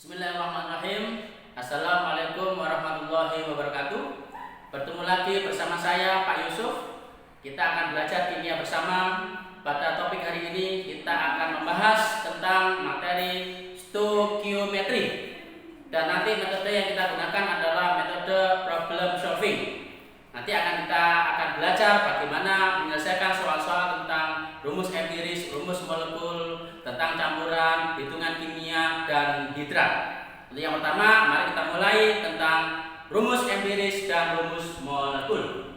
Bismillahirrahmanirrahim. Assalamualaikum warahmatullahi wabarakatuh. Bertemu lagi bersama saya Pak Yusuf. Kita akan belajar kimia bersama. Pada topik hari ini kita akan membahas tentang materi stoikiometri. Dan nanti metode yang kita gunakan adalah metode problem solving. Nanti kita akan belajar bagaimana menyelesaikan soal-soal tentang rumus empiris, rumus molekul, tentang campuran, hitungan kimia, dan hidrat. Jadi yang pertama, mari kita mulai tentang rumus empiris dan rumus molekul.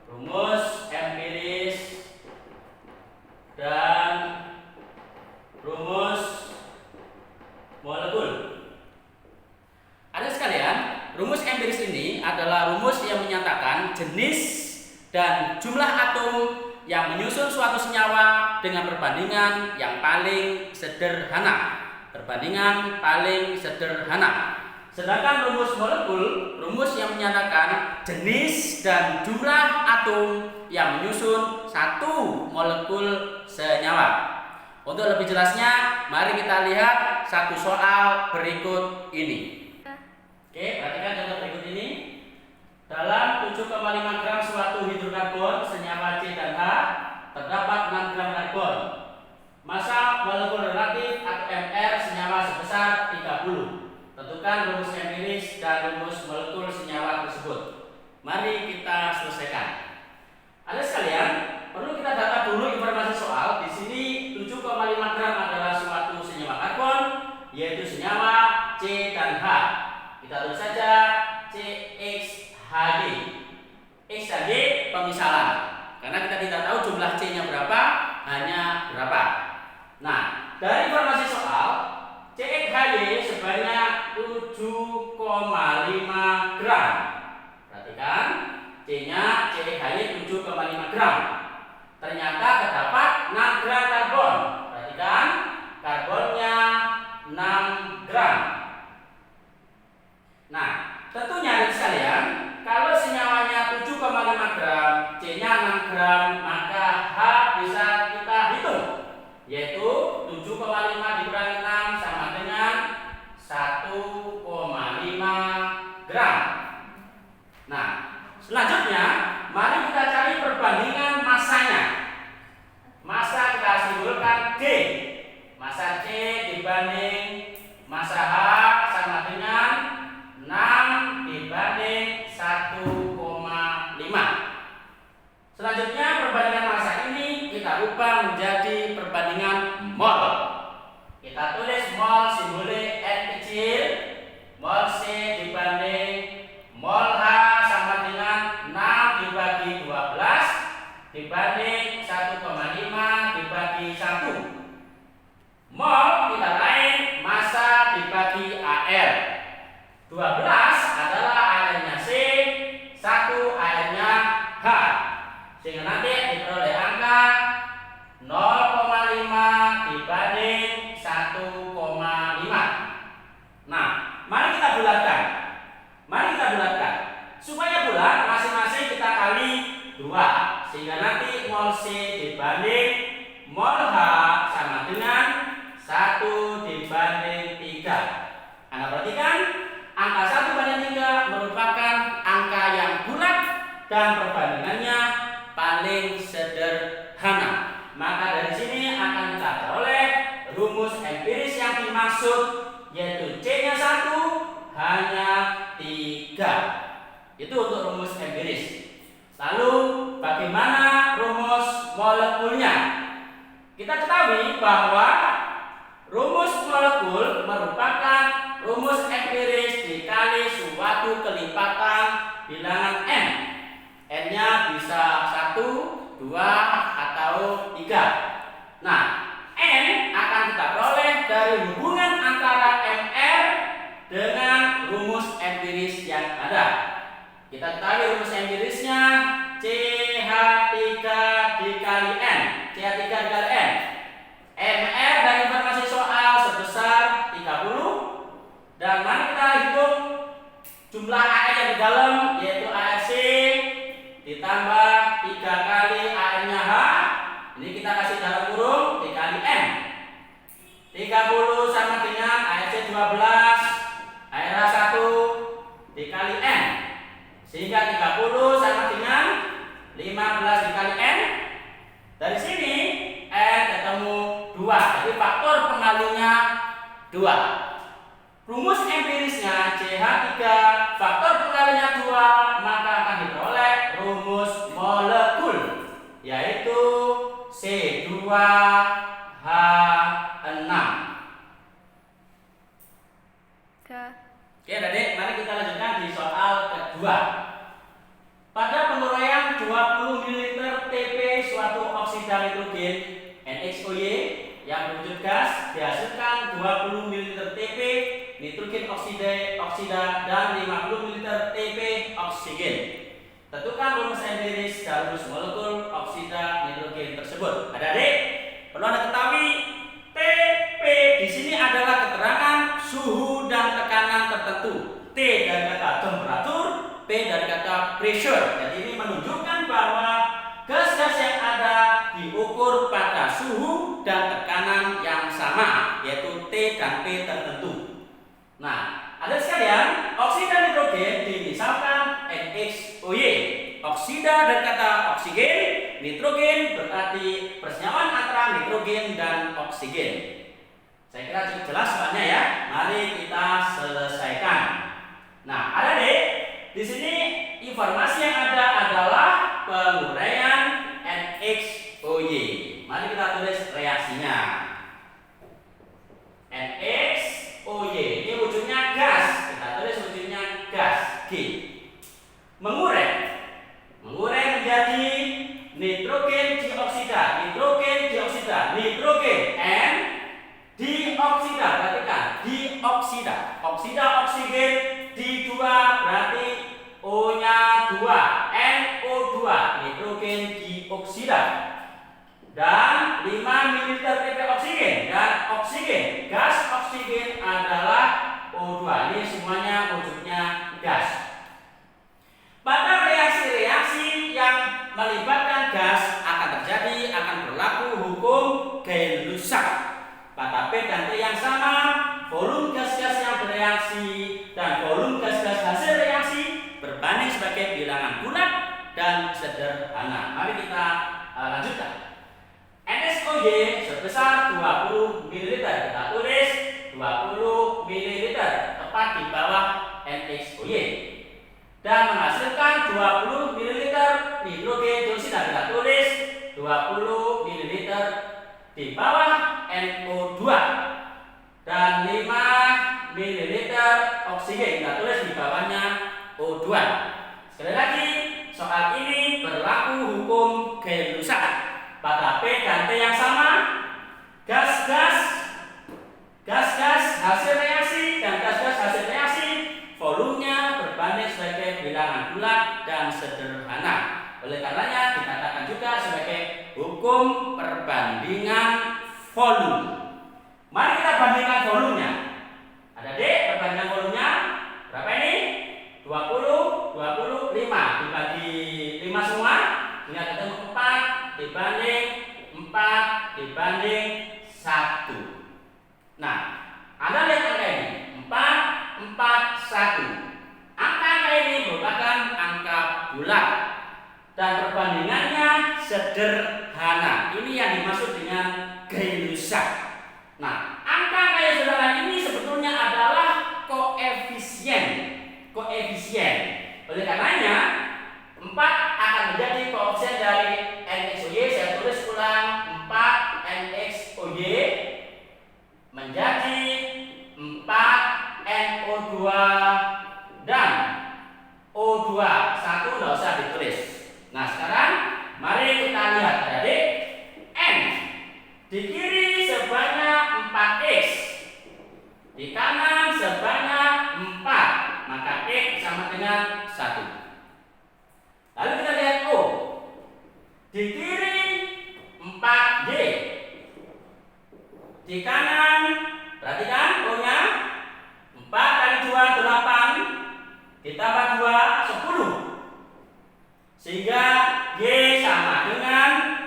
Rumus empiris dan rumus molekul. Ada sekalian, rumus empiris ini adalah rumus yang menyatakan jenis dan jumlah atom yang menyusun suatu senyawa dengan perbandingan yang paling sederhana. Perbandingan paling sederhana. Sedangkan rumus molekul, rumus yang menyatakan jenis dan jumlah atom yang menyusun satu molekul senyawa. Untuk lebih jelasnya, mari kita lihat satu soal berikut ini. Oke, perhatikan contoh berikut ini. Dalam 7,5 gram suatu hidrokarbon senyawa C dan H terdapat 6 gram karbon. Massa molekul relatif atau MR senyawa sebesar 30. Tentukan rumus empiris dan rumus molekul senyawa tersebut. Mari kita selesaikan. Ada sekalian, perlu kita data dulu informasi soal. Di sini 7,5 gram adalah suatu senyawa karbon, yaitu senyawa C dan H. Kita tulis saja CXHG. XHG pemisahan. Karena kita tidak tahu jumlah C-nya berapa, hanya berapa. Nah, dari informasi soal, CXHG sebanyak 7,5 gram. Perhatikan, C-nya CXHG 7,5 gram. Ternyata terdapat 6 gram karbon. Perhatikan, karbonnya 6 gram. Nah, tentunya adik sekalian, kalau senyawanya 7,5 gram, C-nya 6 gram, maka H bisa kita hitung, yaitu 7,5 dikurangi 6 sama dengan 1,5 gram. Nah, selanjutnya mari kita cari perbandingan massanya. Massa kita simbolkan G. Massa C dibanding massa H sama dengan 6 dibanding 1,5. Selanjutnya perbandingan massa ini kita ubah menjadi perbandingan mol. Kita tulis mol simbolnya N kecil. Mol C dibanding mol H sama dengan 6 dibagi 12 dibanding 1,5 dibagi 1. Mol kita lain massa dibagi AR. 12 adalah airnya C, 1 airnya H. Sehingga nanti diperoleh angka 0,5 dibanding 1,5. Nah, mari kita bulatkan. Supaya bulat, masing-masing kita kali 2. Sehingga nanti mol C dibanding mol H sama dengan 1 dibanding 3. Anda perhatikan, angka 1/3 merupakan angka yang bulat dan perbandingannya paling sederhana. Maka dari sini akan kita peroleh rumus empiris yang dimaksud, yaitu C-nya 1, hanya 3. Itu untuk rumus empiris. Lalu bagaimana rumus molekulnya? Kita ketahui bahwa rumus molekul merupakan rumus empiris dikali suatu kelipatan bilangan N. N-nya bisa 1, 2, atau 3. Nah, N akan kita peroleh dari hubungan antara MR dengan rumus empiris yang ada. Kita ketahui rumus empirisnya CH3 dikali N. CH3 dikali N. MR dari informasi soal sebesar 30. Dan mari kita hitung jumlah air yang di dalam, yaitu ARC ditambah 3 kali airnya H. Ini kita kasih dalam kurung dikali M. 15 dikali N. Dari sini N ketemu 2. Jadi faktor pengalinya 2. Rumus empirisnya CH3 faktor pengalinya 2, maka akan diperoleh rumus molekul, yaitu C2H6. Oke adik, mari kita lanjutkan di soal kedua. Pada penguraian 20 ml Tp suatu oksida nitrogen NaOY yang berwujud gas dihasilkan 20 ml Tp nitrogen oksida dan 50 ml Tp oksigen. Tentukan rumus empiris dan rumus molekul oksida nitrogen tersebut. Adik-adik, perlu Anda ketahui Tp di sini adalah keterangan suhu dan tekanan tertentu. T dari kata temperatur, P dari kata pressure. Jadi ini menunjukkan bahwa gas-gas yang ada diukur pada suhu dan tekanan yang sama, yaitu T dan P tertentu. Nah, ada sekalian, oksida nitrogen dimisalkan NaOY. Oksida dari kata oksigen, nitrogen berarti persenyawan antara nitrogen dan oksigen. Saya kira cukup jelas soalnya ya. Mari kita selesaikan. Nah, ada deh. Di sini informasi yang ada adalah penguraian NaOY. Mari kita tulis reaksinya. NaOY ini wujudnya gas. Kita tulis wujudnya gas G. Mengurai menjadi nitrogen dioksida, nitrogen N dioksida. Perhatikan, dioksida. Oksida oksigen di 2 berarti O-nya 2, NO2, nitrogen dioksida. Dan 5 ml Tp oksigen dan oksigen. Gas oksigen adalah O2. Ini semuanya wujudnya gas. Pada reaksi-reaksi yang melibatkan gas akan berlaku hukum Gay-Lussac. Pada P dan T yang sama, volume gas-gas yang bereaksi dan volume gas-gas hasil reaksi berbanding sebagai bilangan bulat dan sederhana. Mari kita lanjutkan. NaOY sebesar 20 ml. Kita tulis 20 ml tepat di bawah NaOY. Dan menghasilkan 20 ml nitrogen dioksida. Kita tulis 20 ml di bawah NO2 dan 5 ml oksigen. Kita tulis di bawahnya O2. Sekali lagi, soal ini berlaku hukum Gay-Lussac. Pada P dan T yang sama, gas-gas hasil reaksi dan gas-gas hasil reaksi volumenya berbanding sebagai bilangan bulat dan sederhana. Oleh karenanya dikatakan juga sebagai hukum perbandingan volume. Mari kita bandingkan volumenya. Ada D, perbandingan volumenya berapa ini? 20, 5 dibagi 5 semua, sehingga ketemu 4 dibanding 4 dibanding 1. Nah, Anda lihat angka ini 4, 1. Angka ini merupakan angka bulat dan perbandingannya sederhana. Ini yang dimaksud dengan Gay-Lussac. Nah, angka yang sederhana ini sebetulnya adalah koefisien. Oleh karenanya 4 akan menjadi koefisien dari NaOY. Saya tulis ulang, 4 NaOY menjadi 4 NO2 dan O2. 1 tidak usah ditulis. Nah, sekarang mari kita lihat adik. N di kiri sebanyak 4X, di kanan sebanyak 4, maka X sama dengan 1. Lalu kita lihat O. Di kiri 4Y, di kanan perhatikan O-nya 4 kali 2 8 ditambah 2 10, sehingga Y sama dengan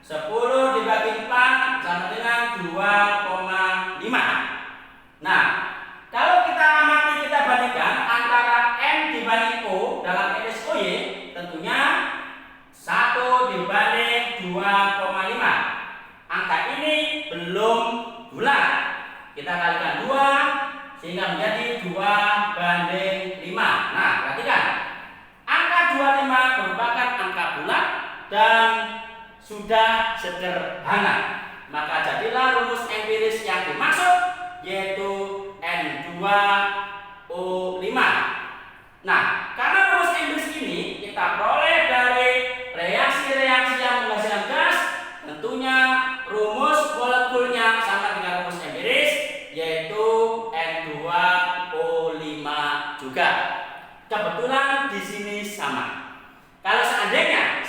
10 dibagi 4 sama dengan 2,5. Nah, kalau kita amati, kita bandingkan antara N dibanding O dalam NaOY, tentunya 1 belum bulat. Kita kalikan 2 sehingga menjadi 2:5. Nah, perhatikan. Angka 25 merupakan angka bulat dan sudah sederhana. Maka jadilah rumus empiris yang dimaksud, yaitu N2O5. Nah, karena rumus empiris ini kita peroleh dari reaksi-reaksi yang menghasilkan gas, tentunya rumus molekulnya sama dengan rumus empiris, yaitu N2O5 juga. Kebetulan di sini sama. Kalau seandainya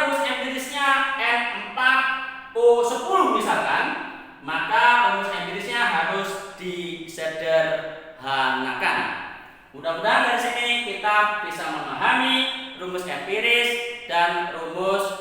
rumus empirisnya N4O10 misalkan, maka rumus empirisnya harus disederhanakan. Mudah-mudahan dari sini kita bisa memahami rumus empiris dan rumus